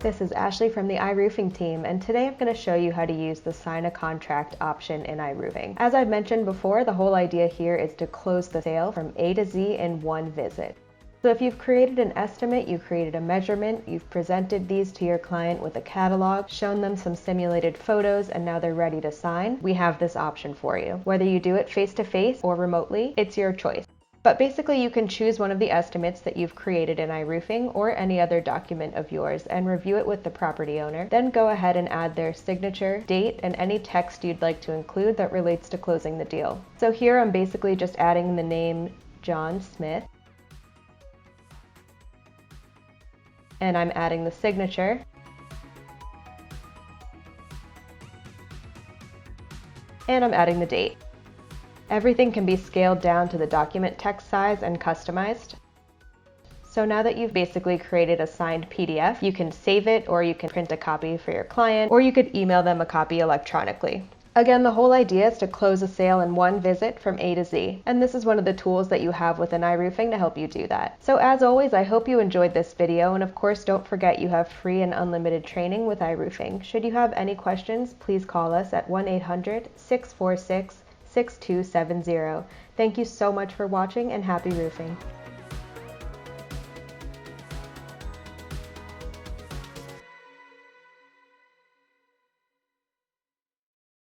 This is Ashley from the iRoofing team, and today I'm going to show you how to use the sign a contract option in iRoofing. As I've mentioned before, the whole idea here is to close the sale from A to Z in one visit. So if you've created an estimate, you created a measurement, you've presented these to your client with a catalog, shown them some simulated photos, and now they're ready to sign, we have this option for you. Whether you do it face-to-face or remotely, it's your choice. But basically you can choose one of the estimates that you've created in iRoofing or any other document of yours and review it with the property owner. Then go ahead and add their signature, date, and any text you'd like to include that relates to closing the deal. So here I'm basically just adding the name John Smith. And I'm adding the signature. And I'm adding the date. Everything can be scaled down to the document text size and customized. So now that you've basically created a signed PDF, you can save it, or you can print a copy for your client, or you could email them a copy electronically. Again, the whole idea is to close a sale in one visit from A to Z, and this is one of the tools that you have within iRoofing to help you do that. So as always, I hope you enjoyed this video, and of course don't forget you have free and unlimited training with iRoofing. Should you have any questions, please call us at 1-800-646-6270. Thank you so much for watching, and happy roofing.